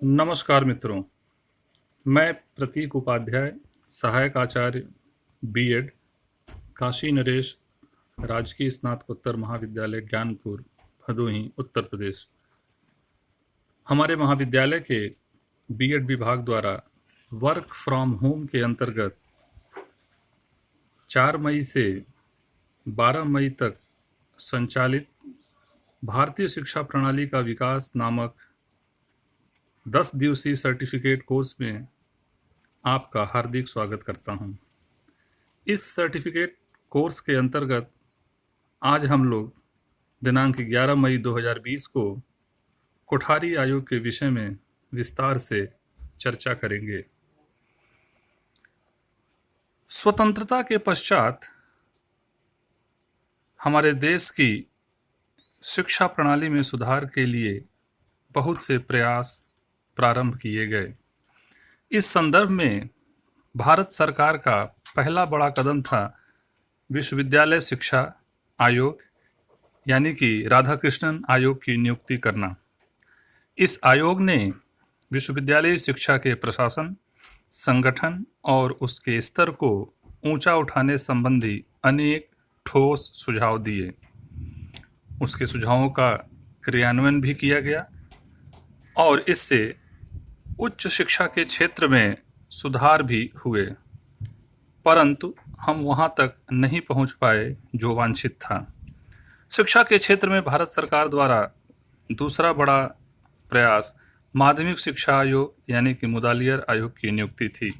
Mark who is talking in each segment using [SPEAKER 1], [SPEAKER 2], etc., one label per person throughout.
[SPEAKER 1] नमस्कार मित्रों, मैं प्रतीक उपाध्याय, सहायक आचार्य बीएड, काशी नरेश राजकीय स्नातकोत्तर महाविद्यालय ज्ञानपुर, भदोही, उत्तर प्रदेश। हमारे महाविद्यालय के बीएड विभाग द्वारा वर्क फ्रॉम होम के अंतर्गत 4 मई से 12 मई तक संचालित भारतीय शिक्षा प्रणाली का विकास नामक 10 दिवसीय सर्टिफिकेट कोर्स में आपका हार्दिक स्वागत करता हूं। इस सर्टिफिकेट कोर्स के अंतर्गत आज हम लोग दिनांक 11 मई 2020 को कोठारी आयोग के विषय में विस्तार से चर्चा करेंगे। स्वतंत्रता के पश्चात हमारे देश की शिक्षा प्रणाली में सुधार के लिए बहुत से प्रयास प्रारंभ किए गए। इस संदर्भ में भारत सरकार का पहला बड़ा कदम था विश्वविद्यालय शिक्षा आयोग यानी कि राधाकृष्णन आयोग की नियुक्ति करना। इस आयोग ने विश्वविद्यालय शिक्षा के प्रशासन, संगठन और उसके स्तर को ऊंचा उठाने संबंधी अनेक ठोस सुझाव दिए। उसके सुझावों का क्रियान्वयन भी किया गया और इससे उच्च शिक्षा के क्षेत्र में सुधार भी हुए, परंतु हम वहां तक नहीं पहुंच पाए जो वांछित था। शिक्षा के क्षेत्र में भारत सरकार द्वारा दूसरा बड़ा प्रयास माध्यमिक शिक्षा आयोग यानी कि मुदालियर आयोग की नियुक्ति थी।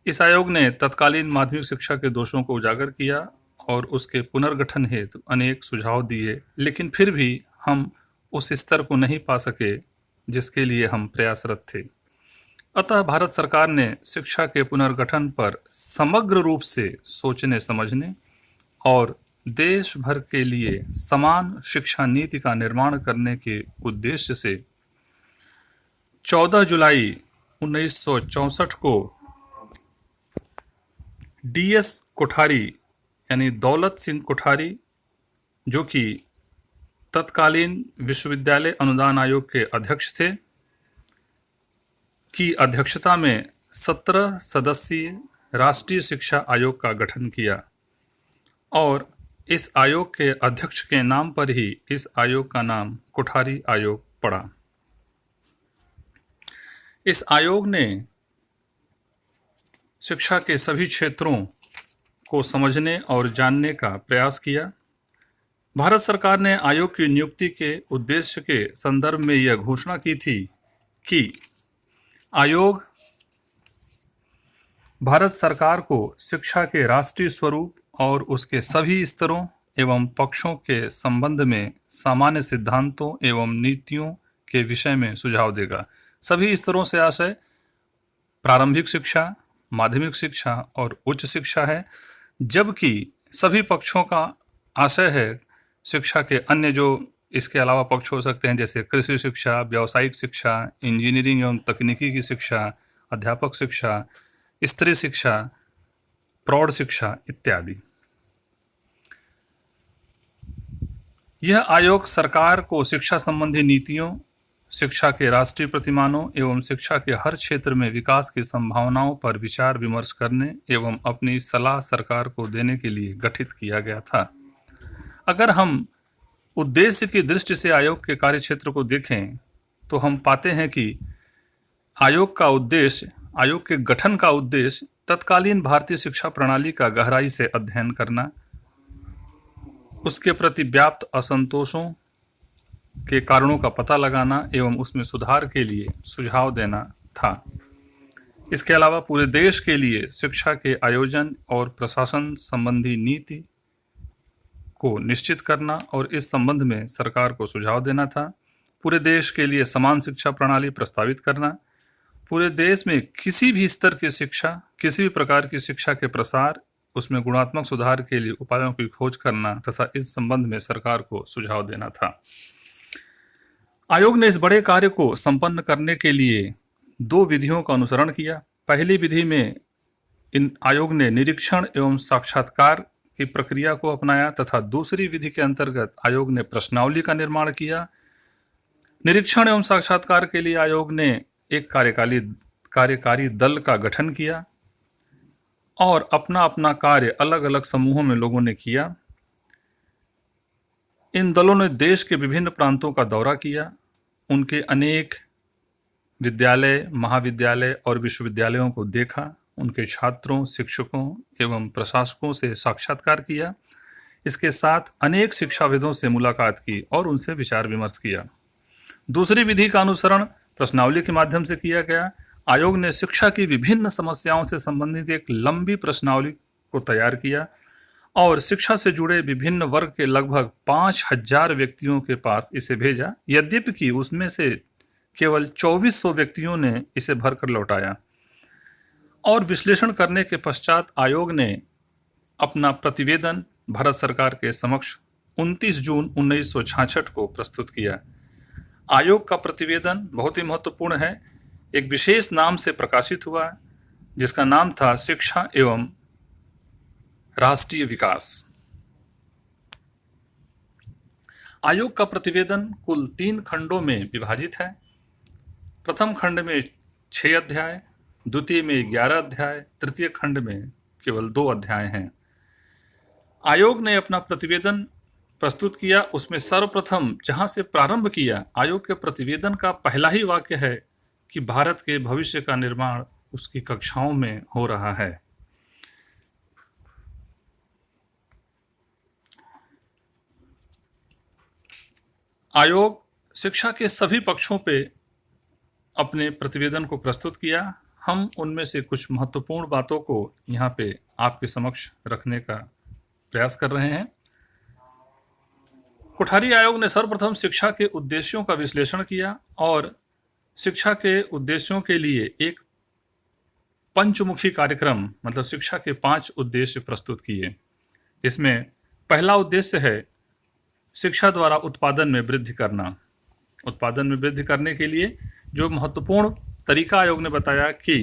[SPEAKER 1] इस आयोग ने तत्कालीन माध्यमिक शिक्षा के दोषों को उजागर किया और उसके पुनर्गठन हेतु अनेक सुझाव दिए, लेकिन फिर भी हम उस स्तर को नहीं पा सके जिसके लिए हम प्रयासरत थे। अतः भारत सरकार ने शिक्षा के पुनर्गठन पर समग्र रूप से सोचने समझने और देश भर के लिए समान शिक्षा नीति का निर्माण करने के उद्देश्य से 14 जुलाई 1964 को डीएस कोठारी यानी दौलत सिंह कोठारी, जो कि तत्कालीन विश्वविद्यालय अनुदान आयोग के अध्यक्ष थे, की अध्यक्षता में 17 सदस्यीय राष्ट्रीय शिक्षा आयोग का गठन किया और इस आयोग के अध्यक्ष के नाम पर ही इस आयोग का नाम कोठारी आयोग पड़ा। इस आयोग ने शिक्षा के सभी क्षेत्रों को समझने और जानने का प्रयास किया। भारत सरकार ने आयोग की नियुक्ति के उद्देश्य के संदर्भ में यह घोषणा की थी कि आयोग भारत सरकार को शिक्षा के राष्ट्रीय स्वरूप और उसके सभी स्तरों एवं पक्षों के संबंध में सामान्य सिद्धांतों एवं नीतियों के विषय में सुझाव देगा। सभी स्तरों से आशय प्रारंभिक शिक्षा, माध्यमिक शिक्षा और उच्च शिक्षा है, जबकि सभी पक्षों का आशय है शिक्षा के अन्य जो इसके अलावा पक्ष हो सकते हैं, जैसे कृषि शिक्षा, व्यावसायिक शिक्षा, इंजीनियरिंग एवं तकनीकी की शिक्षा, अध्यापक शिक्षा, स्त्री शिक्षा, प्रौढ़ शिक्षा इत्यादि। यह आयोग सरकार को शिक्षा संबंधी नीतियों, शिक्षा के राष्ट्रीय प्रतिमानों एवं शिक्षा के हर क्षेत्र में विकास की संभावनाओं पर विचार विमर्श करने एवं अपनी सलाह सरकार को देने के लिए गठित किया गया था। अगर हम उद्देश्य की दृष्टि से आयोग के कार्यक्षेत्र को देखें तो हम पाते हैं कि आयोग के गठन का उद्देश्य तत्कालीन भारतीय शिक्षा प्रणाली का गहराई से अध्ययन करना, उसके प्रति व्याप्त असंतोषों के कारणों का पता लगाना एवं उसमें सुधार के लिए सुझाव देना था। इसके अलावा पूरे देश के लिए शिक्षा के आयोजन और प्रशासन संबंधी नीति को निश्चित करना और इस संबंध में सरकार को सुझाव देना था। पूरे देश के लिए समान शिक्षा प्रणाली प्रस्तावित करना, पूरे देश में किसी भी स्तर की शिक्षा, किसी भी प्रकार की शिक्षा के प्रसार, उसमें गुणात्मक सुधार के लिए उपायों की खोज करना तथा इस संबंध में सरकार को सुझाव देना था। आयोग ने इस बड़े कार्य को संपन्न करने के लिए 2 विधियों का अनुसरण किया। पहली विधि में इन आयोग ने निरीक्षण एवं साक्षात्कार की प्रक्रिया को अपनाया तथा दूसरी विधि के अंतर्गत आयोग ने प्रश्नावली का निर्माण किया। निरीक्षण एवं साक्षात्कार के लिए आयोग ने एक कार्यकारी दल का गठन किया और अपना अपना कार्य अलग अलग समूहों में लोगों ने किया। इन दलों ने देश के विभिन्न प्रांतों का दौरा किया, उनके अनेक विद्यालय, महाविद्यालय और विश्वविद्यालयों को देखा, उनके छात्रों, शिक्षकों एवं प्रशासकों से साक्षात्कार किया। इसके साथ अनेक शिक्षाविदों से मुलाकात की और उनसे विचार विमर्श किया। दूसरी विधि का अनुसरण प्रश्नावली के माध्यम से किया गया। आयोग ने शिक्षा की विभिन्न समस्याओं से संबंधित एक लंबी प्रश्नावली को तैयार किया और शिक्षा से जुड़े विभिन्न वर्ग के लगभग 5000 व्यक्तियों के पास इसे भेजा, यद्यपि कि उसमें से केवल 2400 व्यक्तियों ने इसे भरकर लौटाया। और विश्लेषण करने के पश्चात आयोग ने अपना प्रतिवेदन भारत सरकार के समक्ष 29 जून 1966 को प्रस्तुत किया। आयोग का प्रतिवेदन बहुत ही महत्वपूर्ण है, एक विशेष नाम से प्रकाशित हुआ जिसका नाम था शिक्षा एवं राष्ट्रीय विकास। आयोग का प्रतिवेदन कुल 3 खंडों में विभाजित है। प्रथम खंड में 6 अध्याय, द्वितीय में 11 अध्याय, तृतीय खंड में केवल 2 अध्याय हैं। आयोग ने अपना प्रतिवेदन प्रस्तुत किया, उसमें सर्वप्रथम जहां से प्रारंभ किया, आयोग के प्रतिवेदन का पहला ही वाक्य है कि भारत के भविष्य का निर्माण उसकी कक्षाओं में हो रहा है। आयोग शिक्षा के सभी पक्षों पे अपने प्रतिवेदन को प्रस्तुत किया। हम उनमें से कुछ महत्वपूर्ण बातों को यहाँ पे आपके समक्ष रखने का प्रयास कर रहे हैं। कोठारी आयोग ने सर्वप्रथम शिक्षा के उद्देश्यों का विश्लेषण किया और शिक्षा के उद्देश्यों के लिए एक पंचमुखी कार्यक्रम, मतलब शिक्षा के 5 उद्देश्य प्रस्तुत किए। इसमें पहला उद्देश्य है शिक्षा द्वारा उत्पादन में वृद्धि करना। उत्पादन में वृद्धि करने के लिए जो महत्वपूर्ण तरीका आयोग ने बताया कि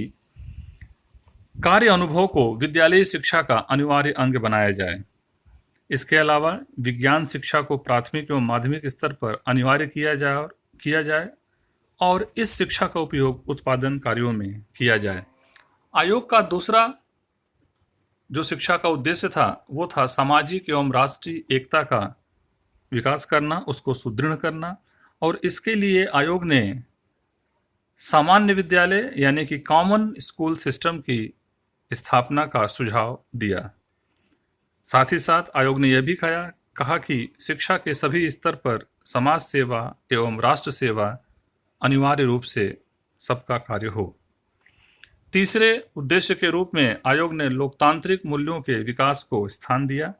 [SPEAKER 1] कार्य अनुभव को विद्यालयी शिक्षा का अनिवार्य अंग बनाया जाए। इसके अलावा विज्ञान शिक्षा को प्राथमिक एवं माध्यमिक स्तर पर अनिवार्य किया जाए और इस शिक्षा का उपयोग उत्पादन कार्यों में किया जाए। आयोग का दूसरा जो शिक्षा का उद्देश्य था वो था सामाजिक एवं राष्ट्रीय एकता का विकास करना, उसको सुदृढ़ करना, और इसके लिए आयोग ने सामान्य विद्यालय यानी कि कॉमन स्कूल सिस्टम की स्थापना का सुझाव दिया। साथ ही साथ आयोग ने यह भी कहा कि शिक्षा के सभी स्तर पर समाज सेवा एवं राष्ट्र सेवा अनिवार्य रूप से सबका कार्य हो। तीसरे उद्देश्य के रूप में आयोग ने लोकतांत्रिक मूल्यों के विकास को स्थान दिया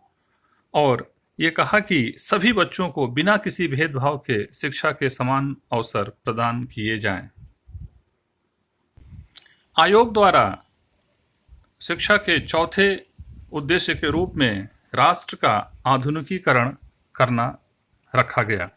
[SPEAKER 1] और ये कहा कि सभी बच्चों को बिना किसी भेदभाव के शिक्षा के समान अवसर प्रदान किए जाएं। आयोग द्वारा शिक्षा के चौथे उद्देश्य के रूप में राष्ट्र का आधुनिकीकरण करना रखा गया।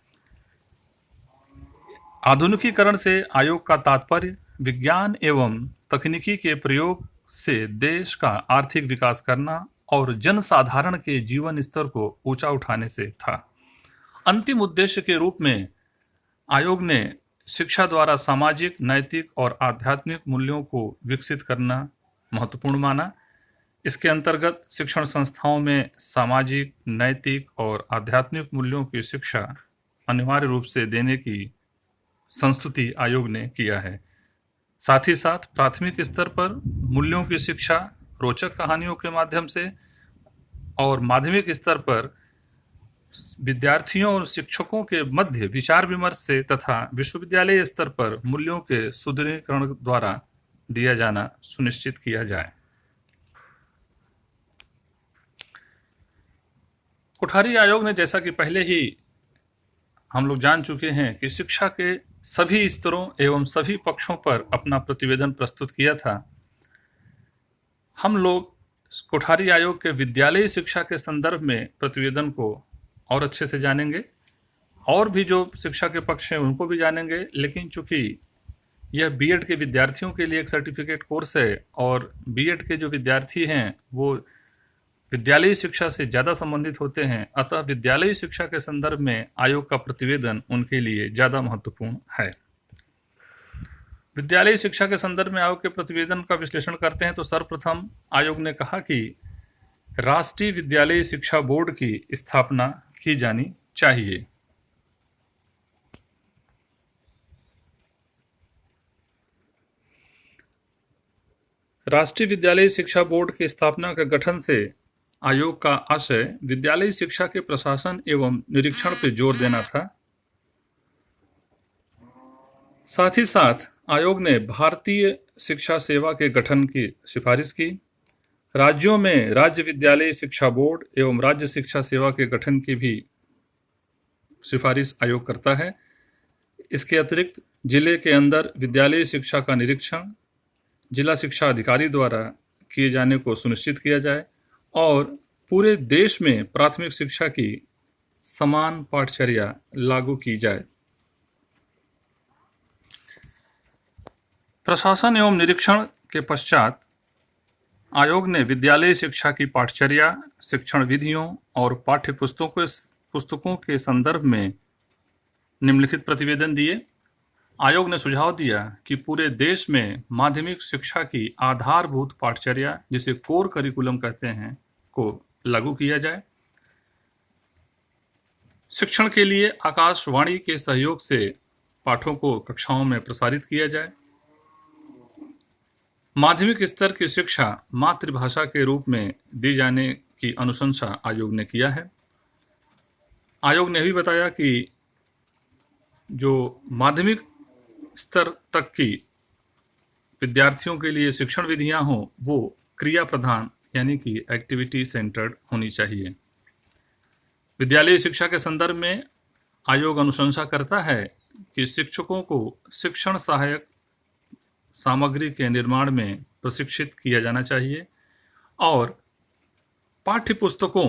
[SPEAKER 1] आधुनिकीकरण से आयोग का तात्पर्य विज्ञान एवं तकनीकी के प्रयोग से देश का आर्थिक विकास करना और जनसाधारण के जीवन स्तर को ऊंचा उठाने से था। अंतिम उद्देश्य के रूप में आयोग ने शिक्षा द्वारा सामाजिक, नैतिक और आध्यात्मिक मूल्यों को विकसित करना महत्वपूर्ण माना। इसके अंतर्गत शिक्षण संस्थाओं में सामाजिक, नैतिक और आध्यात्मिक मूल्यों की शिक्षा अनिवार्य रूप से देने की संस्तुति आयोग ने किया है। साथ ही साथ प्राथमिक स्तर पर मूल्यों की शिक्षा रोचक कहानियों के माध्यम से और माध्यमिक स्तर पर विद्यार्थियों और शिक्षकों के मध्य विचार विमर्श से तथा विश्वविद्यालय स्तर पर मूल्यों के सुदृढ़ीकरण द्वारा दिया जाना सुनिश्चित किया जाए। कोठारी आयोग ने, जैसा कि पहले ही हम लोग जान चुके हैं, कि शिक्षा के सभी स्तरों एवं सभी पक्षों पर अपना प्रतिवेदन प्रस्तुत किया था। हम लोग कोठारी आयोग के विद्यालयी शिक्षा के संदर्भ में प्रतिवेदन को और अच्छे से जानेंगे और भी जो शिक्षा के पक्ष हैं उनको भी जानेंगे, लेकिन चूंकि यह बीएड के विद्यार्थियों के लिए एक सर्टिफिकेट कोर्स है और बीएड के जो विद्यार्थी हैं वो विद्यालयी शिक्षा से ज़्यादा संबंधित होते हैं, अतः विद्यालयी शिक्षा के संदर्भ में आयोग का प्रतिवेदन उनके लिए ज़्यादा महत्वपूर्ण है। विद्यालयी शिक्षा के संदर्भ में आयोग के प्रतिवेदन का विश्लेषण करते हैं तो सर्वप्रथम आयोग ने कहा कि राष्ट्रीय विद्यालयी शिक्षा बोर्ड की स्थापना की जानी चाहिए। राष्ट्रीय विद्यालयी शिक्षा बोर्ड की स्थापना के गठन से आयोग का आशय विद्यालयी शिक्षा के प्रशासन एवं निरीक्षण पर जोर देना था। साथ ही साथ आयोग ने भारतीय शिक्षा सेवा के गठन की सिफारिश की। राज्यों में राज्य विद्यालयी शिक्षा बोर्ड एवं राज्य शिक्षा सेवा के गठन की भी सिफारिश आयोग करता है। इसके अतिरिक्त जिले के अंदर विद्यालयी शिक्षा का निरीक्षण जिला शिक्षा अधिकारी द्वारा किए जाने को सुनिश्चित किया जाए और पूरे देश में प्राथमिक शिक्षा की समान पाठचर्या लागू की जाए। प्रशासन एवं निरीक्षण के पश्चात आयोग ने विद्यालयी शिक्षा की पाठचर्या, शिक्षण विधियों और पाठ्य पुस्तकों के संदर्भ में निम्नलिखित प्रतिवेदन दिए। आयोग ने सुझाव दिया कि पूरे देश में माध्यमिक शिक्षा की आधारभूत पाठचर्या, जिसे कोर करिकुलम कहते हैं, को लागू किया जाए। शिक्षण के लिए आकाशवाणी के सहयोग से पाठों को कक्षाओं में प्रसारित किया जाए। माध्यमिक स्तर की शिक्षा मातृभाषा के रूप में दी जाने की अनुशंसा आयोग ने किया है। आयोग ने भी बताया कि जो माध्यमिक स्तर तक की विद्यार्थियों के लिए शिक्षण विधियां हों वो क्रिया प्रधान यानी कि एक्टिविटी सेंटर्ड होनी चाहिए। विद्यालयी शिक्षा के संदर्भ में आयोग अनुशंसा करता है कि शिक्षकों को शिक्षण सहायक सामग्री के निर्माण में प्रशिक्षित किया जाना चाहिए और पाठ्य पुस्तकों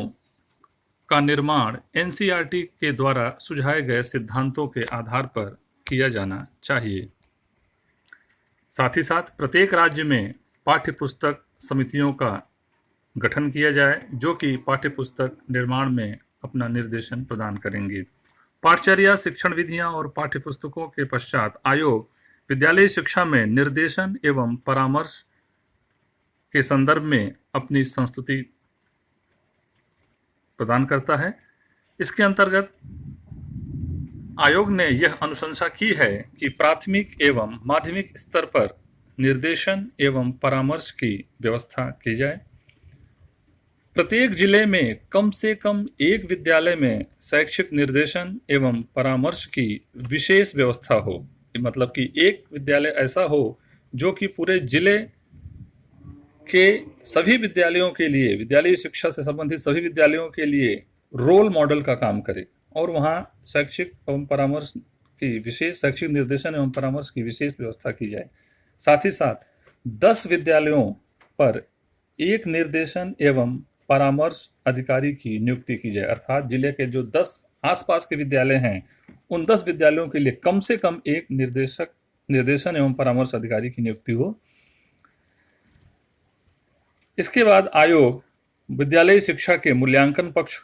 [SPEAKER 1] का निर्माण एनसीईआरटी के द्वारा सुझाए गए सिद्धांतों के आधार पर किया जाना चाहिए। साथ ही साथ प्रत्येक राज्य में पाठ्य पुस्तक समितियों का गठन किया जाए जो कि पाठ्य पुस्तक निर्माण में अपना निर्देशन प्रदान करेंगे। पाठचर्या, शिक्षण विधियां और पाठ्य पुस्तकों के पश्चात आयोग विद्यालयी शिक्षा में निर्देशन एवं परामर्श के संदर्भ में अपनी संस्तुति प्रदान करता है। इसके अंतर्गत आयोग ने यह अनुशंसा की है कि प्राथमिक एवं माध्यमिक स्तर पर निर्देशन एवं परामर्श की व्यवस्था की जाए। प्रत्येक जिले में कम से कम एक विद्यालय में शैक्षिक निर्देशन एवं परामर्श की विशेष व्यवस्था हो, मतलब कि एक विद्यालय ऐसा हो जो कि पूरे जिले के सभी विद्यालयों के लिए, विद्यालयी शिक्षा से संबंधित सभी विद्यालयों के लिए रोल मॉडल का काम करे और वहाँ शैक्षिक एवं परामर्श की विशेष शैक्षिक निर्देशन एवं परामर्श की विशेष व्यवस्था की जाए। साथ ही साथ 10 विद्यालयों पर एक निर्देशन एवं परामर्श अधिकारी की नियुक्ति की जाए, अर्थात जिले के जो 10 आसपास के विद्यालय हैं उन 10 विद्यालयों के लिए कम से कम एक निर्देशन एवं परामर्श अधिकारी की नियुक्ति हो। इसके बाद आयोग विद्यालयी शिक्षा के मूल्यांकन पक्ष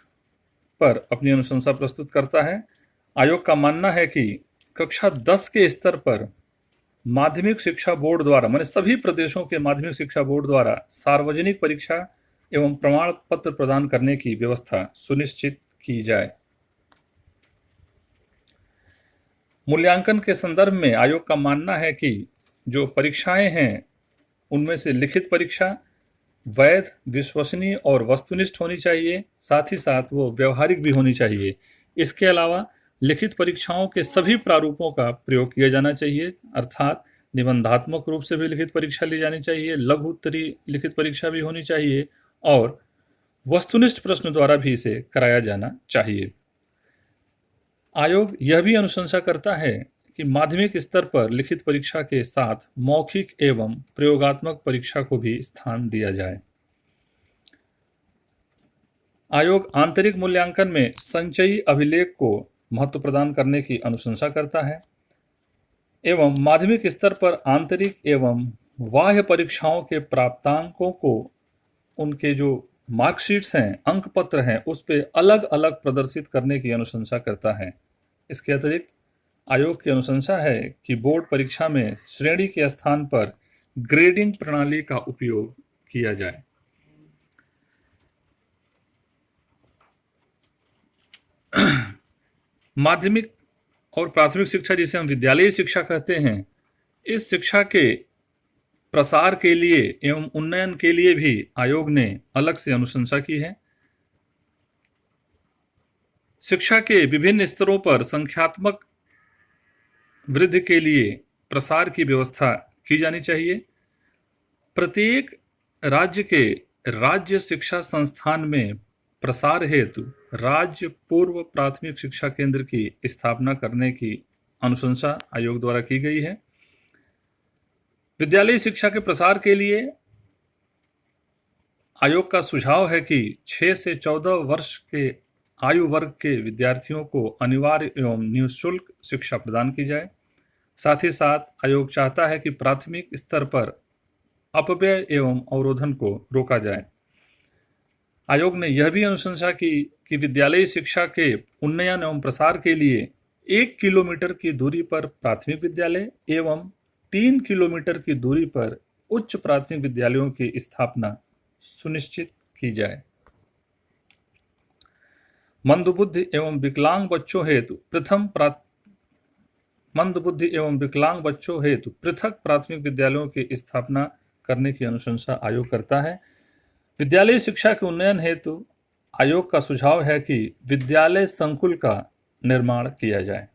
[SPEAKER 1] पर अपनी अनुशंसा प्रस्तुत करता है। आयोग का मानना है कि कक्षा 10 के स्तर पर माध्यमिक शिक्षा बोर्ड द्वारा, माने सभी प्रदेशों के माध्यमिक शिक्षा बोर्ड द्वारा सार्वजनिक परीक्षा एवं प्रमाण पत्र प्रदान करने की व्यवस्था सुनिश्चित की जाए। मूल्यांकन के संदर्भ में आयोग का मानना है कि जो परीक्षाएं हैं उनमें से लिखित परीक्षा वैध, विश्वसनीय और वस्तुनिष्ठ होनी चाहिए, साथ ही साथ वो व्यवहारिक भी होनी चाहिए। इसके अलावा लिखित परीक्षाओं के सभी प्रारूपों का प्रयोग किया जाना चाहिए, अर्थात निबंधात्मक रूप से भी लिखित परीक्षा ली जानी चाहिए, लघु उत्तरीय लिखित परीक्षा भी होनी चाहिए और वस्तुनिष्ठ प्रश्न द्वारा भी इसे कराया जाना चाहिए। आयोग यह भी अनुशंसा करता है कि माध्यमिक स्तर पर लिखित परीक्षा के साथ मौखिक एवं प्रयोगात्मक परीक्षा को भी स्थान दिया जाए। आयोग आंतरिक मूल्यांकन में संचयी अभिलेख को महत्व प्रदान करने की अनुशंसा करता है एवं माध्यमिक स्तर पर आंतरिक एवं बाह्य परीक्षाओं के प्राप्तांकों को उनके जो मार्कशीट्स हैं, अंक पत्र हैं, उस पे अलग अलग प्रदर्शित करने की अनुशंसा करता है। इसके अतिरिक्त आयोग की अनुशंसा है कि बोर्ड परीक्षा में श्रेणी के स्थान पर ग्रेडिंग प्रणाली का उपयोग किया जाए। माध्यमिक और प्राथमिक शिक्षा, जिसे हम विद्यालयी शिक्षा कहते हैं, इस शिक्षा के प्रसार के लिए एवं उन्नयन के लिए भी आयोग ने अलग से अनुशंसा की है। शिक्षा के विभिन्न स्तरों पर संख्यात्मक वृद्धि के लिए प्रसार की व्यवस्था की जानी चाहिए। प्रत्येक राज्य के राज्य शिक्षा संस्थान में प्रसार हेतु राज्य पूर्व प्राथमिक शिक्षा केंद्र की स्थापना करने की अनुशंसा आयोग द्वारा की गई है। विद्यालयी शिक्षा के प्रसार के लिए आयोग का सुझाव है कि 6 से 14 वर्ष के आयु वर्ग के विद्यार्थियों को अनिवार्य एवं निःशुल्क शिक्षा प्रदान की जाए। साथ ही साथ आयोग चाहता है कि प्राथमिक स्तर पर अपव्यय एवं अवरोधन को रोका जाए। आयोग ने यह भी अनुशंसा की कि विद्यालयी शिक्षा के उन्नयन एवं प्रसार के लिए 1 किलोमीटर की दूरी पर प्राथमिक विद्यालय एवं 3 किलोमीटर की दूरी पर उच्च प्राथमिक विद्यालयों की स्थापना सुनिश्चित की जाए। मंदबुद्धि एवं विकलांग बच्चों हेतु पृथक प्राथमिक विद्यालयों की स्थापना करने की अनुशंसा आयोग करता है। विद्यालयी शिक्षा के उन्नयन हेतु आयोग का सुझाव है कि विद्यालय संकुल का निर्माण किया जाए।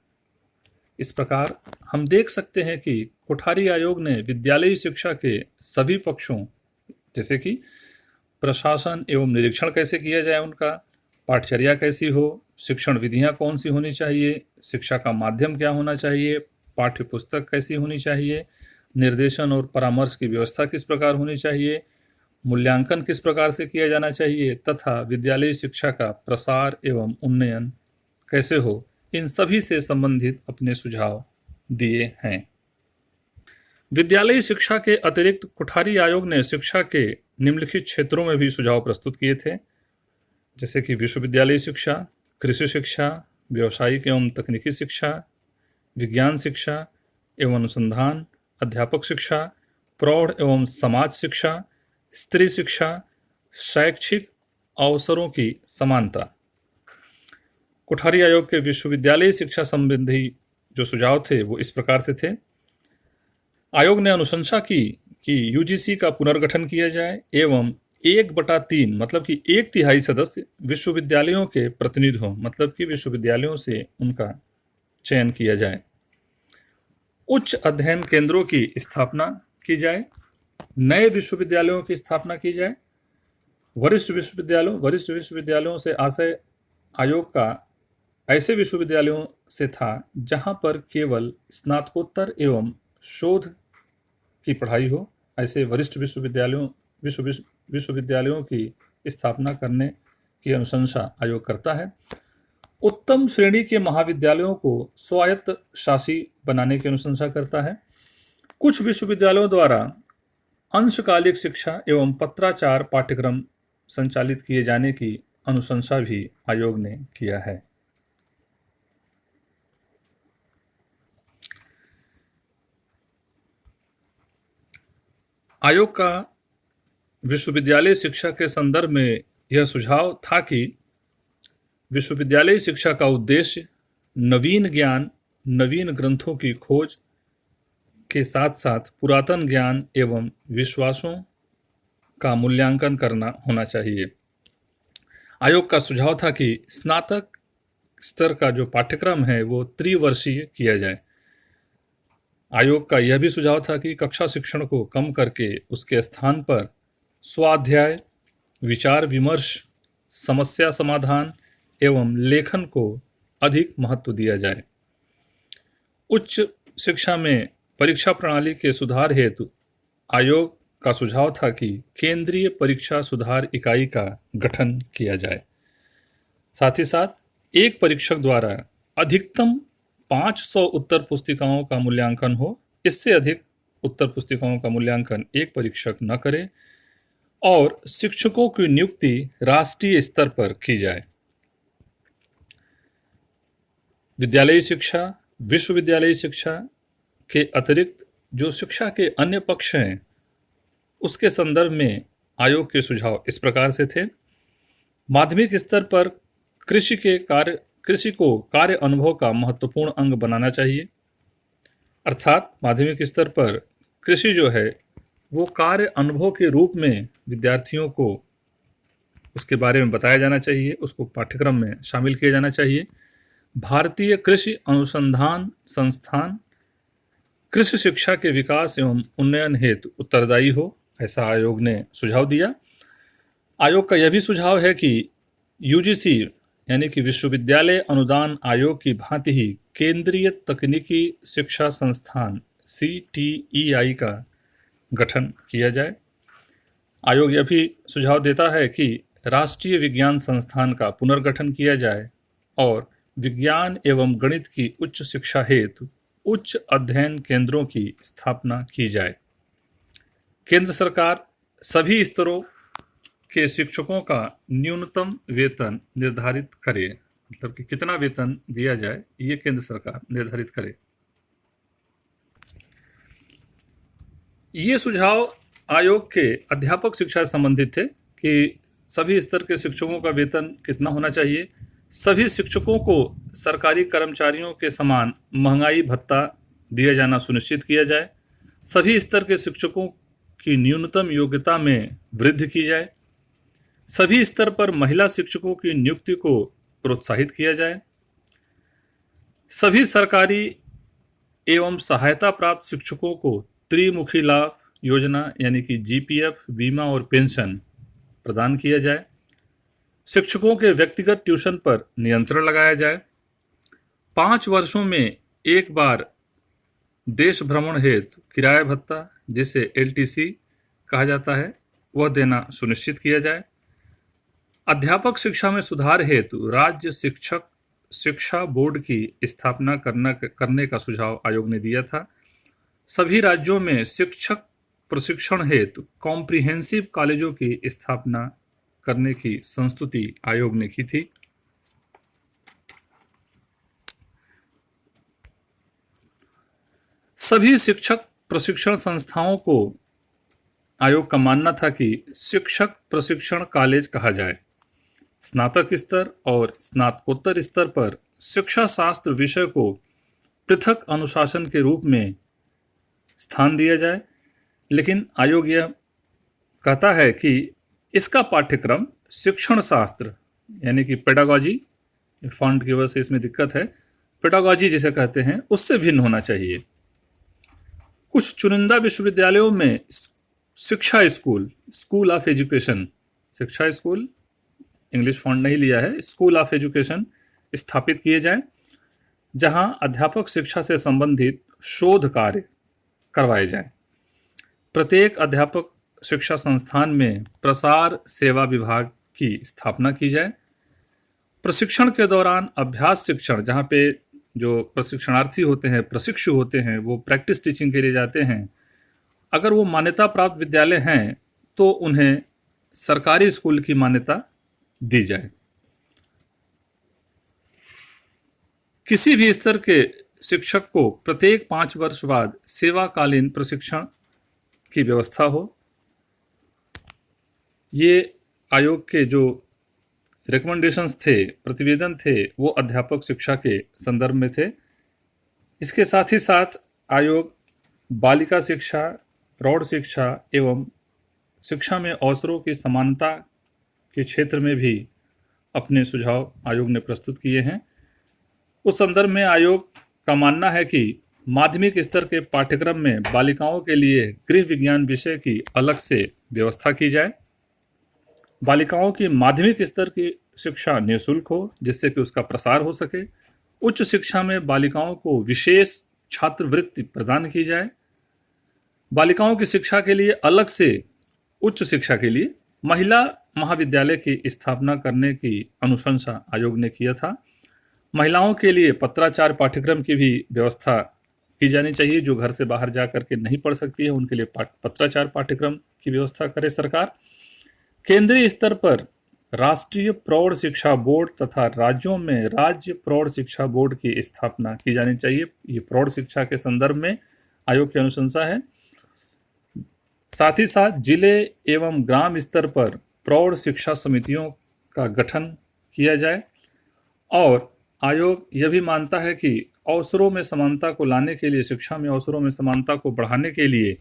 [SPEAKER 1] इस प्रकार हम देख सकते हैं कि कोठारी आयोग ने विद्यालयी शिक्षा के सभी पक्षों, जैसे कि प्रशासन एवं निरीक्षण कैसे किया जाए, उनका पाठचर्या कैसी हो, शिक्षण विधियां कौन सी होनी चाहिए, शिक्षा का माध्यम क्या होना चाहिए, पाठ्य पुस्तक कैसी होनी चाहिए, निर्देशन और परामर्श की व्यवस्था किस प्रकार होनी चाहिए, मूल्यांकन किस प्रकार से किया जाना चाहिए तथा विद्यालयी शिक्षा का प्रसार एवं उन्नयन कैसे हो, इन सभी से संबंधित अपने सुझाव दिए हैं। विद्यालयी शिक्षा के अतिरिक्त कोठारी आयोग ने शिक्षा के निम्नलिखित क्षेत्रों में भी सुझाव प्रस्तुत किए थे, जैसे कि विश्वविद्यालयी शिक्षा, कृषि शिक्षा, व्यावसायिक एवं तकनीकी शिक्षा, विज्ञान शिक्षा एवं अनुसंधान, अध्यापक शिक्षा, प्रौढ़ एवं समाज शिक्षा, स्त्री शिक्षा, शैक्षिक अवसरों की समानता। कोठारी आयोग के विश्वविद्यालयी शिक्षा संबंधी जो सुझाव थे वो इस प्रकार से थे। आयोग ने अनुशंसा की कि यूजीसी का पुनर्गठन किया जाए एवं 1/3 मतलब कि 1/3 सदस्य विश्वविद्यालयों के प्रतिनिधि हों, मतलब कि विश्वविद्यालयों से उनका चयन किया जाए। उच्च अध्ययन केंद्रों की स्थापना की जाए, नए विश्वविद्यालयों की स्थापना की जाए। वरिष्ठ विश्वविद्यालयों से आशय आयोग का ऐसे विश्वविद्यालयों से था जहां पर केवल स्नातकोत्तर एवं शोध की पढ़ाई हो। ऐसे वरिष्ठ विश्वविद्यालयों की स्थापना करने की अनुशंसा आयोग करता है। उत्तम श्रेणी के महाविद्यालयों को स्वायत्त शासी बनाने की अनुशंसा करता है। कुछ विश्वविद्यालयों द्वारा अंशकालिक शिक्षा एवं पत्राचार पाठ्यक्रम संचालित किए जाने की अनुशंसा भी आयोग ने किया है। आयोग का विश्वविद्यालय शिक्षा के संदर्भ में यह सुझाव था कि विश्वविद्यालय शिक्षा का उद्देश्य नवीन ज्ञान, नवीन ग्रंथों की खोज के साथ साथ पुरातन ज्ञान एवं विश्वासों का मूल्यांकन करना होना चाहिए। आयोग का सुझाव था कि स्नातक स्तर का जो पाठ्यक्रम है वो त्रिवर्षीय किया जाए। आयोग का यह भी सुझाव था कि कक्षा शिक्षण को कम करके उसके स्थान पर स्वाध्याय, विचार विमर्श, समस्या समाधान एवं लेखन को अधिक महत्व दिया जाए। उच्च शिक्षा में परीक्षा प्रणाली के सुधार हेतु आयोग का सुझाव था कि केंद्रीय परीक्षा सुधार इकाई का गठन किया जाए। साथ ही साथ एक परीक्षक द्वारा अधिकतम 500 उत्तर पुस्तिकाओं का मूल्यांकन हो। इससे अधिक उत्तर पुस्तिकाओं का मूल्यांकन एक परीक्षक न करे। और शिक्षकों की नियुक्ति राष्ट्रीय स्तर पर की जाए। विद्यालयी शिक्षा, विश्वविद्यालयी शिक्षा के अतिरिक्त जो शिक्षा के अन्य पक्ष हैं, उसके संदर्भ में आयोग के सुझाव इस प्रकार से थे। माध्यमिक स्तर पर कृषि को कार्य अनुभव का महत्वपूर्ण अंग बनाना चाहिए। अर्थात माध्यमिक स्तर पर कृषि जो है वो कार्य अनुभव के रूप में विद्यार्थियों को उसके बारे में बताया जाना चाहिए, उसको पाठ्यक्रम में शामिल किया जाना चाहिए। भारतीय कृषि अनुसंधान संस्थान कृषि शिक्षा के विकास एवं उन्नयन हेतु उत्तरदायी हो, ऐसा आयोग ने सुझाव दिया। आयोग का यह भी सुझाव है कि यूजीसी यानी कि विश्वविद्यालय अनुदान आयोग की भांति ही केंद्रीय तकनीकी शिक्षा संस्थान CTEI का गठन किया जाए। आयोग यह भी सुझाव देता है कि राष्ट्रीय विज्ञान संस्थान का पुनर्गठन किया जाए और विज्ञान एवं गणित की उच्च शिक्षा हेतु उच्च अध्ययन केंद्रों की स्थापना की जाए। केंद्र सरकार सभी स्तरों के शिक्षकों का न्यूनतम वेतन निर्धारित करे, मतलब कि कितना वेतन दिया जाए ये केंद्र सरकार निर्धारित करे। ये सुझाव आयोग के अध्यापक शिक्षा से संबंधित थे कि सभी स्तर के शिक्षकों का वेतन कितना होना चाहिए, सभी शिक्षकों को सरकारी कर्मचारियों के समान महंगाई भत्ता दिया जाना सुनिश्चित किया जाए, सभी स्तर के शिक्षकों की न्यूनतम योग्यता में वृद्धि की जाए, सभी स्तर पर महिला शिक्षकों की नियुक्ति को प्रोत्साहित किया जाए, सभी सरकारी एवं सहायता प्राप्त शिक्षकों को त्रिमुखी लाभ योजना यानी कि GPF, बीमा और पेंशन प्रदान किया जाए, शिक्षकों के व्यक्तिगत ट्यूशन पर नियंत्रण लगाया जाए, 5 वर्षों में एक बार देश भ्रमण हेतु किराया भत्ता जिसे LTC कहा जाता है वह देना सुनिश्चित किया जाए। अध्यापक शिक्षा में सुधार हेतु राज्य शिक्षक शिक्षा बोर्ड की स्थापना करने का सुझाव आयोग ने दिया था। सभी राज्यों में शिक्षक प्रशिक्षण हेतु कॉम्प्रिहेंसिव कॉलेजों की स्थापना करने की संस्तुति आयोग ने की थी। सभी शिक्षक प्रशिक्षण संस्थाओं को आयोग का मानना था कि शिक्षक प्रशिक्षण कॉलेज कहा जाए। स्नातक स्तर और स्नातकोत्तर स्तर पर शिक्षा शास्त्र विषय को पृथक अनुशासन के रूप में स्थान दिया जाए, लेकिन आयोग यह कहता है कि इसका पाठ्यक्रम शिक्षण शास्त्र यानी कि पेडागॉजी, फॉन्ट की वजह से इसमें दिक्कत है, पेडागॉजी जिसे कहते हैं उससे भिन्न होना चाहिए। कुछ चुनिंदा विश्वविद्यालयों में शिक्षा स्कूल ऑफ एजुकेशन, शिक्षा स्कूल इंग्लिश फॉन्ट नहीं लिया है, स्कूल ऑफ एजुकेशन स्थापित किए जाएं, जहां अध्यापक शिक्षा से संबंधित शोध कार्य करवाए जाएं। प्रत्येक अध्यापक शिक्षा संस्थान में प्रसार सेवा विभाग की स्थापना की जाए। प्रशिक्षण के दौरान अभ्यास शिक्षण, जहाँ पे जो प्रशिक्षणार्थी होते हैं, प्रशिक्षु होते हैं, वो प्रैक्टिस टीचिंग के लिए जाते हैं, अगर वो मान्यता प्राप्त विद्यालय हैं तो उन्हें सरकारी स्कूल की मान्यता दी जाए। किसी भी स्तर के शिक्षक को प्रत्येक 5 वर्ष बाद सेवाकालीन प्रशिक्षण की व्यवस्था हो। ये आयोग के जो रिकमेंडेशंस थे, प्रतिवेदन थे, वो अध्यापक शिक्षा के संदर्भ में थे। इसके साथ ही साथ आयोग बालिका शिक्षा, प्रौढ़ शिक्षा एवं शिक्षा में अवसरों की समानता के क्षेत्र में भी अपने सुझाव आयोग ने प्रस्तुत किए हैं। उस संदर्भ में आयोग का मानना है कि माध्यमिक स्तर के पाठ्यक्रम में बालिकाओं के लिए गृह विज्ञान विषय की अलग से व्यवस्था की जाए। बालिकाओं की माध्यमिक स्तर की शिक्षा निःशुल्क हो, जिससे कि उसका प्रसार हो सके। उच्च शिक्षा में बालिकाओं को विशेष छात्रवृत्ति प्रदान की जाए। बालिकाओं की शिक्षा के लिए अलग से उच्च शिक्षा के लिए महिला महाविद्यालय की स्थापना करने की अनुशंसा आयोग ने किया था। महिलाओं के लिए पत्राचार पाठ्यक्रम की भी व्यवस्था की जानी चाहिए। जो घर से बाहर जा करके नहीं पढ़ सकती है, उनके लिए पत्राचार पाठ्यक्रम की व्यवस्था करे सरकार। केंद्रीय स्तर पर राष्ट्रीय प्रौढ़ शिक्षा बोर्ड तथा राज्यों में राज्य प्रौढ़ शिक्षा बोर्ड की स्थापना की जानी चाहिए। ये प्रौढ़ शिक्षा के संदर्भ में आयोग की अनुशंसा है। साथ ही साथ जिले एवं ग्राम स्तर पर प्रौढ़ शिक्षा समितियों का गठन किया जाए। और आयोग यह भी मानता है कि अवसरों में समानता को लाने के लिए, शिक्षा में अवसरों में समानता को बढ़ाने के लिए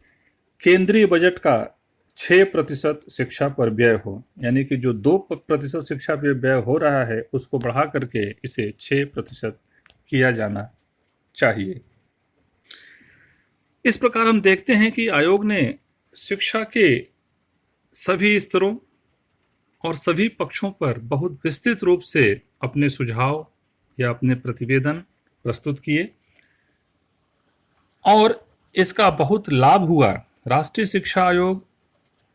[SPEAKER 1] केंद्रीय बजट का 6% शिक्षा पर व्यय हो, यानी कि जो 2% शिक्षा पर व्यय हो रहा है उसको बढ़ा करके इसे 6% किया जाना चाहिए। इस प्रकार हम देखते हैं कि आयोग ने शिक्षा के सभी स्तरों और सभी पक्षों पर बहुत विस्तृत रूप से अपने सुझाव या अपने प्रतिवेदन प्रस्तुत किए और इसका बहुत लाभ हुआ। राष्ट्रीय शिक्षा आयोग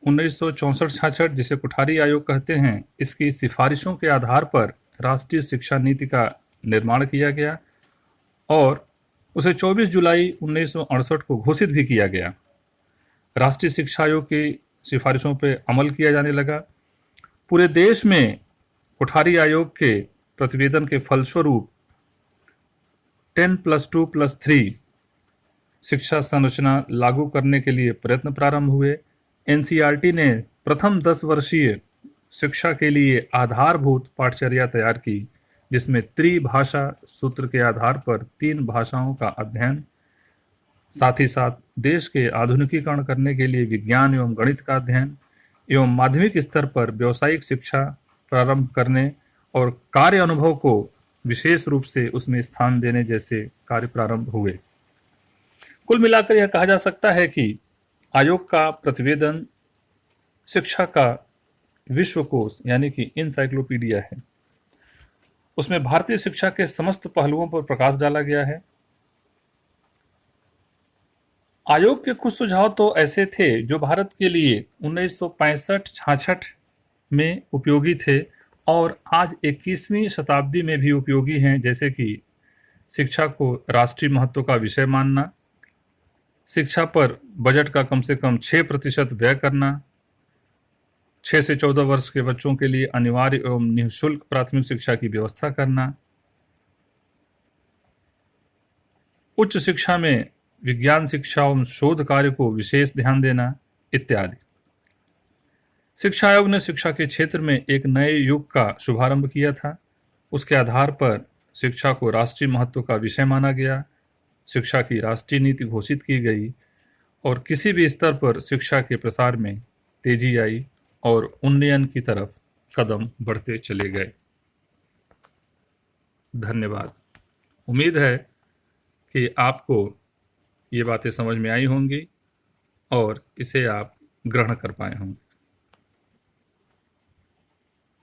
[SPEAKER 1] 1964-66, जिसे कोठारी आयोग कहते हैं, इसकी सिफारिशों के आधार पर राष्ट्रीय शिक्षा नीति का निर्माण किया गया और उसे 24 जुलाई 1968 को घोषित भी किया गया। राष्ट्रीय शिक्षा आयोग की सिफारिशों पर अमल किया जाने लगा। पूरे देश में कोठारी आयोग के प्रतिवेदन के फलस्वरूप 10+2+3 शिक्षा संरचना लागू करने के लिए प्रयत्न प्रारंभ हुए। एनसीईआरटी ने प्रथम 10 वर्षीय शिक्षा के लिए आधारभूत पाठचर्या तैयार की, जिसमें त्रिभाषा सूत्र के आधार पर 3 भाषाओं का अध्ययन, साथ ही साथ देश के आधुनिकीकरण करने के लिए विज्ञान एवं गणित का अध्ययन एवं माध्यमिक स्तर पर व्यावसायिक शिक्षा प्रारंभ करने और कार्य अनुभव को विशेष रूप से उसमें स्थान देने जैसे कार्य प्रारंभ हुए। कुल मिलाकर यह कहा जा सकता है कि आयोग का प्रतिवेदन शिक्षा का विश्वकोश यानी कि इंसाइक्लोपीडिया है। उसमें भारतीय शिक्षा के समस्त पहलुओं पर प्रकाश डाला गया है। आयोग के कुछ सुझाव तो ऐसे थे जो भारत के लिए 1965-66 में उपयोगी थे और आज 21वीं शताब्दी में भी उपयोगी हैं, जैसे कि शिक्षा को राष्ट्रीय महत्व का विषय मानना, शिक्षा पर बजट का कम से कम 6% व्यय करना, 6 से 14 वर्ष के बच्चों के लिए अनिवार्य एवं निःशुल्क प्राथमिक शिक्षा की व्यवस्था करना, उच्च शिक्षा में विज्ञान शिक्षा एवं शोध कार्य को विशेष ध्यान देना इत्यादि। शिक्षा आयोग ने शिक्षा के क्षेत्र में एक नए युग का शुभारंभ किया था। उसके आधार पर शिक्षा को राष्ट्रीय महत्व का विषय माना गया, शिक्षा की राष्ट्रीय नीति घोषित की गई और किसी भी स्तर पर शिक्षा के प्रसार में तेजी आई और उन्नयन की तरफ कदम बढ़ते चले गए। धन्यवाद। उम्मीद है कि आपको ये बातें समझ में आई होंगी और इसे आप ग्रहण कर पाए होंगे।